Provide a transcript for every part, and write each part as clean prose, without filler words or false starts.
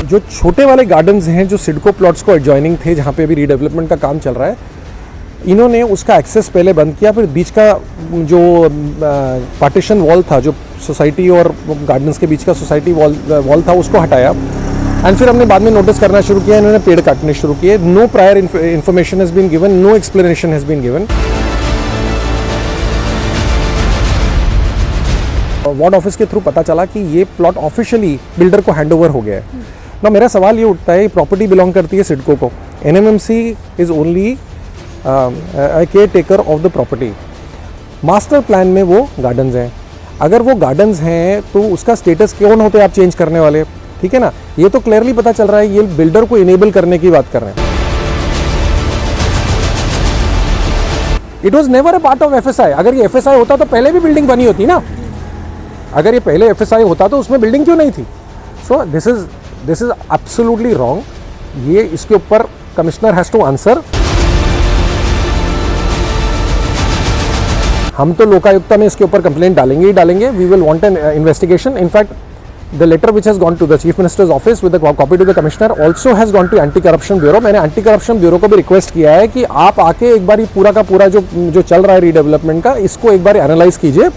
जो छोटे वाले गार्डन्स हैं जो सिडको प्लॉट्स को एडजॉइनिंग थे, जहाँ पे अभी रीडेवलपमेंट का काम चल रहा है, इन्होंने उसका एक्सेस पहले बंद किया, फिर बीच का जो पार्टीशन वॉल था, जो सोसाइटी और गार्डन्स के बीच का सोसाइटी वॉल था, उसको हटाया। एंड फिर हमने बाद में नोटिस करना शुरू किया, इन्होंने पेड़ काटने शुरू किए। No prior information has been given, no explanation has been given. Ward office के थ्रू पता चला कि ये प्लॉट ऑफिशियली बिल्डर को हैंडओवर हो गया है ना। मेरा सवाल ये उठता है, प्रॉपर्टी बिलोंग करती है सिडको को, NMMC is only care taker of the property. Master plan में वो गार्डन्स हैं, अगर वो गार्डन्स हैं तो उसका स्टेटस कौन होते हैं आप चेंज करने वाले, ठीक है ना। ये तो क्लियरली पता चल रहा है ये बिल्डर को इनेबल करने की बात कर रहे हैं। It was never a part of FSI। अगर ये FSI होता तो पहले भी बिल्डिंग बनी होती ना। अगर ये पहले FSI होता तो उसमें बिल्डिंग क्यों नहीं थी। So this is absolutely wrong. ये इसके ऊपर कमिश्नर हैज़ टू आंसर। हम तो लोकायुक्ता में इसके ऊपर कंप्लेंट डालेंगे ही डालेंगे। We will want an investigation. In fact the letter which has gone to the chief minister's office with the copy to the commissioner also has gone to anti corruption bureau. मैंने anti corruption bureau को भी request किया है कि आप आके एक बार पूरा का पूरा जो चल रहा है रीडेवलपमेंट का, इसको एक बार एनालाइज कीजिए।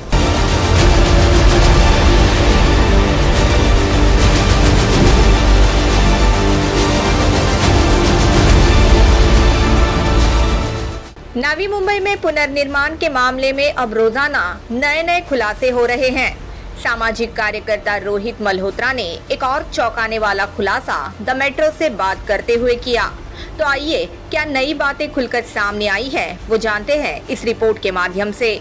नवी मुंबई में पुनर्निर्माण के मामले में अब रोजाना नए खुलासे हो रहे हैं। सामाजिक कार्यकर्ता रोहित मल्होत्रा ने एक और चौंकाने वाला खुलासा द मेट्रो से बात करते हुए किया। तो आइए, क्या नई बातें खुलकर सामने आई है वो जानते हैं इस रिपोर्ट के माध्यम से।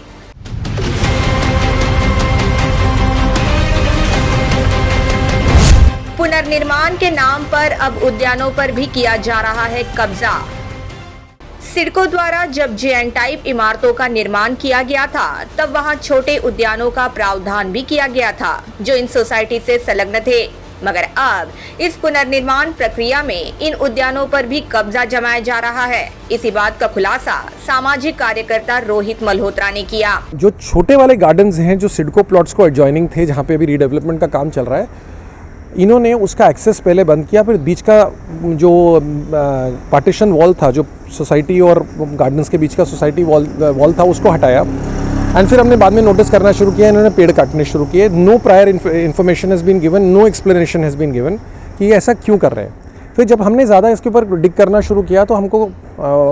पुनर्निर्माण के नाम पर अब उद्यानों पर भी किया जा रहा है कब्जा। सिडको द्वारा जब JN टाइप इमारतों का निर्माण किया गया था, तब वहां छोटे उद्यानों का प्रावधान भी किया गया था जो इन सोसाइटी से संलग्न थे। मगर अब इस पुनर्निर्माण प्रक्रिया में इन उद्यानों पर भी कब्जा जमाया जा रहा है। इसी बात का खुलासा सामाजिक कार्यकर्ता रोहित मल्होत्रा ने किया। जो छोटे वाले गार्डन्स हैं जो सिडको प्लॉट्स को एडजॉइनिंग थे, जहाँ पे अभी रीडेवलपमेंट का काम चल रहा है, इन्होंने उसका एक्सेस पहले बंद किया, फिर बीच का जो पार्टीशन वॉल था, जो सोसाइटी और गार्डन्स के बीच का सोसाइटी वॉल था, उसको हटाया। एंड फिर हमने बाद में नोटिस करना शुरू किया, इन्होंने पेड़ काटने शुरू किए। No prior information has been given, no explanation has been given कि ये ऐसा क्यों कर रहे हैं। फिर जब हमने ज़्यादा इसके ऊपर डिग करना शुरू किया तो हमको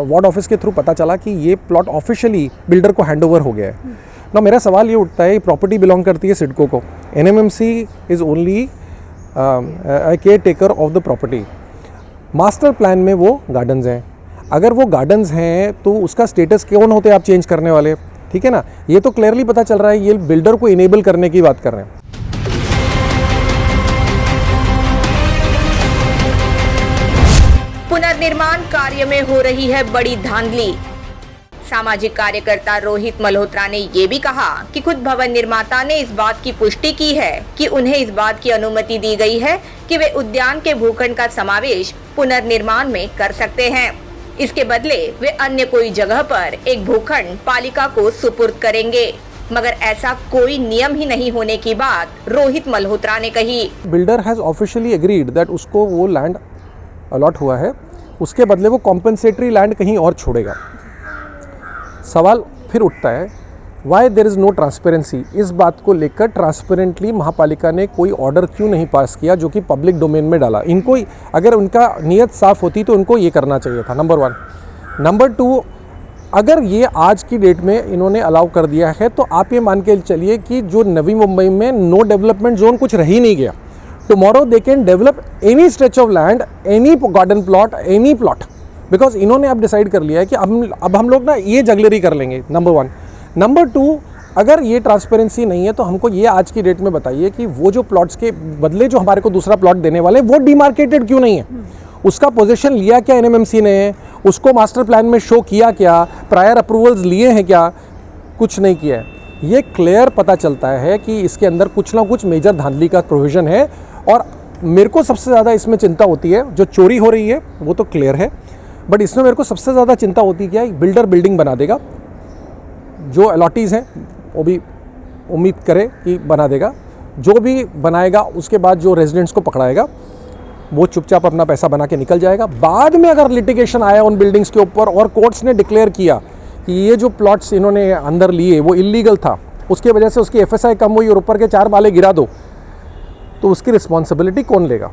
वार्ड ऑफिस के थ्रू पता चला कि ये प्लॉट ऑफिशियली बिल्डर को हैंडओवर हो गया है ना। मेरा सवाल ये उठता है, प्रॉपर्टी बिलोंग करती है सिडको को, NMMC is only care taker of the property. Master plan में वो गार्डन्स हैं, अगर वो गार्डन्स हैं तो उसका स्टेटस कौन होते हैं आप चेंज करने वाले, ठीक है ना। ये तो क्लियरली पता चल रहा है ये बिल्डर को इनेबल करने की बात कर रहे हैं। पुनर्निर्माण कार्य में हो रही है बड़ी धांधली। सामाजिक कार्यकर्ता रोहित मल्होत्रा ने ये भी कहा कि खुद भवन निर्माता ने इस बात की पुष्टि की है कि उन्हें इस बात की अनुमति दी गई है कि वे उद्यान के भूखंड का समावेश पुनर्निर्माण में कर सकते हैं। इसके बदले वे अन्य कोई जगह पर एक भूखंड पालिका को सुपुर्द करेंगे। मगर ऐसा कोई नियम ही नहीं होने की बात रोहित मल्होत्रा ने कही। Builder has officially agreed that उसको वो लैंड अलॉट हुआ है, उसके बदले वो कॉम्पनसेटरी लैंड कहीं और छोड़ेगा। सवाल फिर उठता है, why there is no transparency. इस बात को लेकर ट्रांसपेरेंटली महापालिका ने कोई ऑर्डर क्यों नहीं पास किया जो कि पब्लिक डोमेन में डाला। इनको अगर उनका नीयत साफ़ होती तो उनको ये करना चाहिए था, नंबर 1। नंबर 2, अगर ये आज की डेट में इन्होंने अलाउ कर दिया है तो आप ये मान के चलिए कि जो नवी मुंबई में नो डेवलपमेंट जोन कुछ रह ही नहीं गया। Tomorrow they can develop any stretch of land, any garden plot, any plot, because इन्होंने अब डिसाइड कर लिया है कि अब हम लोग ना ये जगलरी कर लेंगे, नंबर 1। नंबर 2, अगर ये ट्रांसपेरेंसी नहीं है तो हमको ये आज की डेट में बताइए कि वो जो प्लॉट्स के बदले जो हमारे को दूसरा प्लॉट देने वाले वो डिमार्केटेड क्यों नहीं है। उसका पोजीशन लिया क्या NMMC ने, उसको मास्टर प्लान में शो किया क्या, प्रायर अप्रूवल्स लिए हैं क्या, कुछ नहीं किया है। ये क्लियर पता चलता है कि इसके अंदर कुछ ना कुछ मेजर धांधली का प्रोविज़न है। और मेरे को सबसे ज़्यादा इसमें चिंता होती है, जो चोरी हो रही है वो तो क्लियर है, बट इसमें मेरे को सबसे ज़्यादा चिंता होती है क्या, बिल्डर बिल्डिंग बना देगा, जो अलॉटीज़ हैं वो भी उम्मीद करे कि बना देगा, जो भी बनाएगा उसके बाद जो रेजिडेंट्स को पकड़ाएगा, वो चुपचाप अपना पैसा बना के निकल जाएगा। बाद में अगर लिटिगेशन आया उन बिल्डिंग्स के ऊपर और कोर्ट्स ने डिक्लेयर किया कि ये जो प्लॉट्स इन्होंने अंदर लिए वो इलीगल था, उसके वजह से उसकी FSI कम हुई और ऊपर के 4 माले गिरा दो, तो उसकी रिस्पॉन्सिबिलिटी कौन लेगा?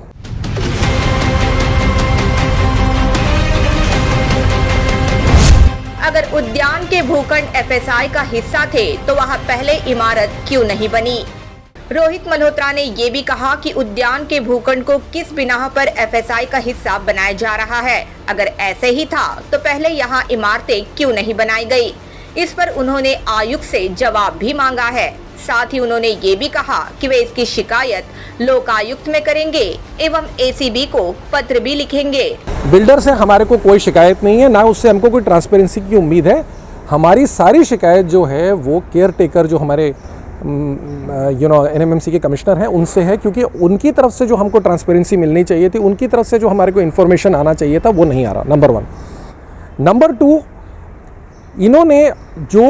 अगर उद्यान के भूखंड FSI का हिस्सा थे तो वहां पहले इमारत क्यों नहीं बनी? रोहित मल्होत्रा ने ये भी कहा कि उद्यान के भूखंड को किस बिना पर FSI का हिस्सा बनाया जा रहा है। अगर ऐसे ही था तो पहले यहाँ इमारतें क्यों नहीं बनाई गई? इस पर उन्होंने आयुक्त से जवाब भी मांगा है। साथ ही उन्होंने ये भी कहा कि वे इसकी शिकायत लोकायुक्त में करेंगे एवं ACB को पत्र भी लिखेंगे। बिल्डर से हमारे को कोई शिकायत नहीं है, ना उससे हमको कोई ट्रांसपेरेंसी की उम्मीद है। हमारी सारी शिकायत जो है वो केयर टेकर जो हमारे NMMC के कमिश्नर हैं उनसे है, क्योंकि उनकी तरफ से जो हमको ट्रांसपेरेंसी मिलनी चाहिए थी, उनकी तरफ से जो हमारे को इन्फॉर्मेशन आना चाहिए था वो नहीं आ रहा, नंबर 1। नंबर 2, इन्होंने जो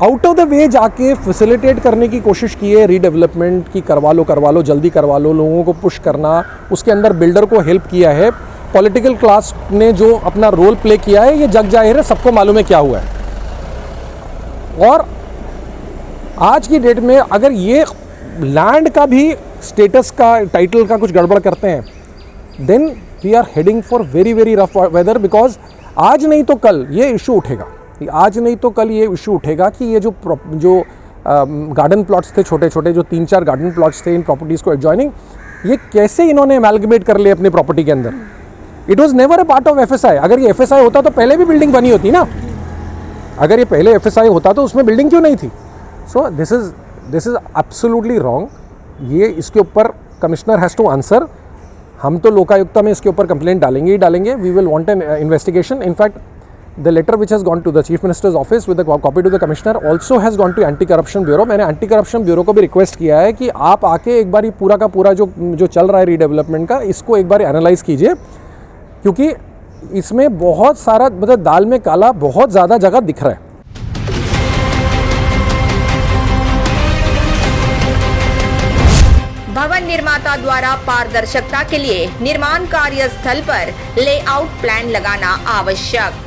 आउट ऑफ द वे जाके फैसिलिटेट करने की कोशिश की है, रीडेवलपमेंट की करवा लो जल्दी करवा लो, लोगों को पुश करना, उसके अंदर बिल्डर को हेल्प किया है, पॉलिटिकल क्लास ने जो अपना रोल प्ले किया है, ये जग जाहिर है, सबको मालूम है क्या हुआ है। और आज की डेट में अगर ये लैंड का भी स्टेटस का, टाइटल का कुछ गड़बड़ करते हैं, then we are heading for very very rough weather, because आज नहीं तो कल ये इशू उठेगा। आज नहीं तो कल ये इशू उठेगा कि ये जो गार्डन प्लॉट्स थे छोटे छोटे, जो 3-4 गार्डन प्लॉट्स थे इन प्रॉपर्टीज़ को एडजॉइनिंग, ये कैसे इन्होंने एमैलगमेट कर लिए अपनी प्रॉपर्टी के अंदर। It was never a part of FSI। अगर ये FSI होता तो पहले भी बिल्डिंग बनी होती ना। अगर ये पहले FSI होता तो उसमें बिल्डिंग क्यों नहीं थी? So this is absolutely wrong. ये इसके ऊपर कमिश्नर हैज़ टू आंसर। हम तो लोकायुक्ता में इसके ऊपर कंप्लेंट डालेंगे ही डालेंगे। We will want an investigation. In fact the letter which has gone to the Chief Minister's office with a copy to the Commissioner also has gone to Anti-Corruption Bureau। मैंने Anti-Corruption Bureau को भी request किया है कि आप आके एक बार ये पूरा का पूरा जो चल रहा है रीडेवलपमेंट का, इसको एक बार एनालाइज कीजिए, क्योंकि इसमें बहुत सारा, मतलब दाल में काला बहुत ज़्यादा जगह दिख रहा है। भवन निर्माता द्वारा पारदर्शिता के लिए निर्माण कार्य स्थल पर लेआउट प्लान लगाना आवश्यक।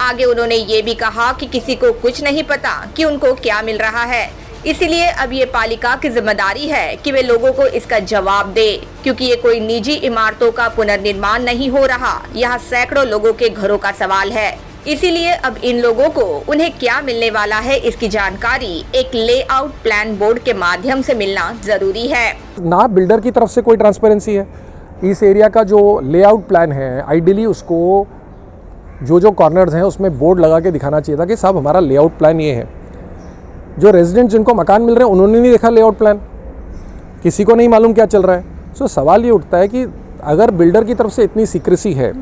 आगे उन्होंने ये भी कहा कि किसी को कुछ नहीं पता कि उनको क्या मिल रहा है, इसीलिए अब ये पालिका की जिम्मेदारी है कि वे लोगों को इसका जवाब दे, क्योंकि ये कोई निजी इमारतों का पुनर्निर्माण नहीं हो रहा, यहाँ सैकड़ों लोगों के घरों का सवाल है। इसीलिए अब इन लोगों को उन्हें क्या मिलने वाला है इसकी जानकारी एक लेआउट प्लान बोर्ड के माध्यम से मिलना जरूरी है। ना बिल्डर की तरफ से कोई ट्रांसपेरेंसी है। इस एरिया का जो लेआउट प्लान है, आइडियली उसको जो कॉर्नर्स हैं उसमें बोर्ड लगा के दिखाना चाहिए था कि साहब हमारा लेआउट प्लान ये है। जो रेजिडेंट जिनको मकान मिल रहे हैं उन्होंने नहीं देखा लेआउट प्लान, किसी को नहीं मालूम क्या चल रहा है। सो सवाल ये उठता है कि अगर बिल्डर की तरफ से इतनी सीक्रेसी है,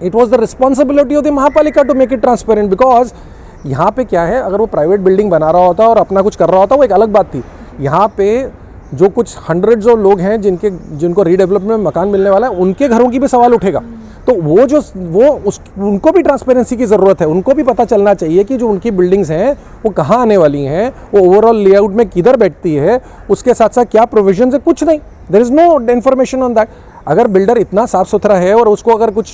it was the responsibility of the mahapalika to make it transparent. Because यहाँ पे क्या है, अगर वो प्राइवेट बिल्डिंग बना रहा होता और अपना कुछ कर रहा होता वो एक अलग बात थी। यहाँ पे जो कुछ हंड्रेड्स ऑफ लोग हैं जिनको रीडेवलपमेंट में मकान मिलने वाला है, उनके घरों की भी सवाल उठेगा। तो उनको भी ट्रांसपेरेंसी की ज़रूरत है। उनको भी पता चलना चाहिए कि जो उनकी बिल्डिंग्स हैं वो कहाँ आने वाली हैं, वो ओवरऑल लेआउट में किधर बैठती है, उसके साथ साथ क्या प्रोविजन है, कुछ नहीं। There is no information on that. अगर बिल्डर इतना साफ़ सुथरा है और उसको अगर कुछ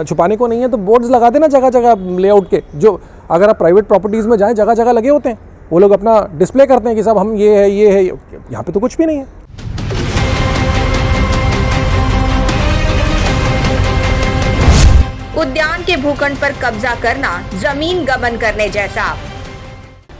छुपाने को नहीं है तो बोर्ड्स लगा देना जगह जगह लेआउट के। जो अगर आप प्राइवेट प्रॉपर्टीज़ में जाएँ, जगह जगह लगे होते हैं, वो लोग अपना डिस्प्ले करते हैं कि साहब हम ये है। यहाँ पे तो कुछ भी नहीं है। उद्यान के भूखंड पर कब्जा करना जमीन गबन करने जैसा।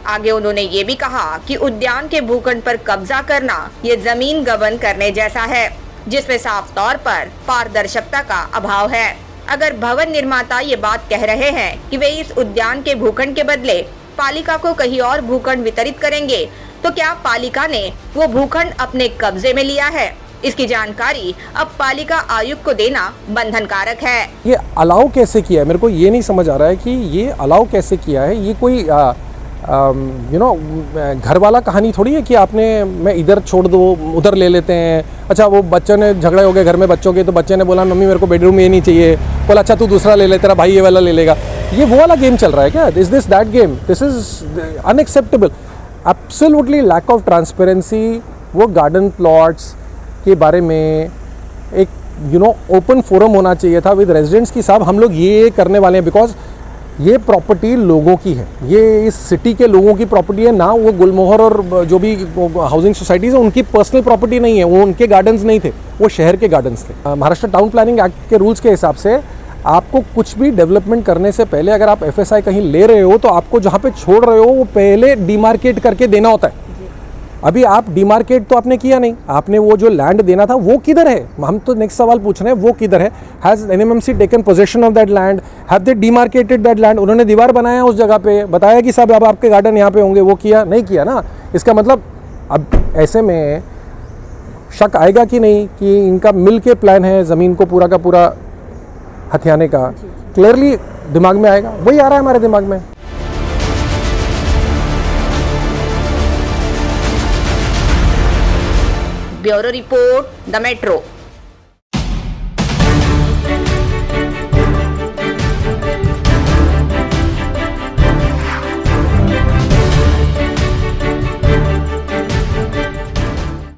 आगे उन्होंने ये भी कहा कि उद्यान के भूखंड पर कब्जा करना ये जमीन गबन करने जैसा है, जिसमें साफ तौर पर पारदर्शिता का अभाव है। अगर भवन निर्माता ये बात कह रहे हैं कि वे इस उद्यान के भूखंड के बदले पालिका को कहीं और भूखंड वितरित करेंगे, तो क्या पालिका ने वो भूखंड अपने कब्जे में लिया है? इसकी जानकारी अब पालिका आयुक्त को देना बंधन कारक है। ये अलाउ कैसे किया है, मेरे को ये नहीं समझ आ रहा है कि ये अलाउ कैसे किया है। ये कोई घर वाला कहानी थोड़ी है कि आपने मैं इधर छोड़ दो उधर ले लेते हैं। अच्छा, वो बच्चों ने झगड़े हो गए घर में बच्चों के, तो बच्चे ने बोला मम्मी मेरे को बेडरूम ये नहीं चाहिए, बोला अच्छा तू दूसरा ले ले, तेरा भाई ये वाला ले लेगा। ये वो वाला गेम चल रहा है क्या? Is this that game? This is unacceptable. Absolutely lack of transparency. वो गार्डन प्लॉट्स के बारे में एक यू नो ओपन फोरम होना चाहिए था विद रेजिडेंट्स की, साहब हम लोग ये करने वाले हैं, बिकॉज ये प्रॉपर्टी लोगों की है, ये इस सिटी के लोगों की प्रॉपर्टी है ना, वो गुलमोहर और जो भी हाउसिंग सोसाइटीज़ है उनकी पर्सनल प्रॉपर्टी नहीं है, वो उनके गार्डन्स नहीं थे, वो शहर के गार्डन्स थे। महाराष्ट्र टाउन प्लानिंग एक्ट के रूल्स के हिसाब से आपको कुछ भी डेवलपमेंट करने से पहले अगर आप FSI कहीं ले रहे हो तो आपको जहाँ पे छोड़ रहे हो वो पहले डिमार्केट करके देना होता है। अभी आप डिमार्केट तो आपने किया नहीं, आपने वो जो लैंड देना था वो किधर है, हम तो नेक्स्ट सवाल पूछ रहे हैं वो किधर है। Has NMMC taken possession of that land, have they demarcated that land, उन्होंने दीवार बनाया उस जगह पे, बताया कि साहब अब आपके गार्डन यहाँ पे होंगे, वो किया नहीं किया ना। इसका मतलब अब ऐसे में शक आएगा कि नहीं कि इनका मिल के प्लान है ज़मीन को पूरा का पूरा हथियाने का, क्लियरली दिमाग में आएगा, वही आ रहा है हमारे दिमाग में। Bureau report, the metro.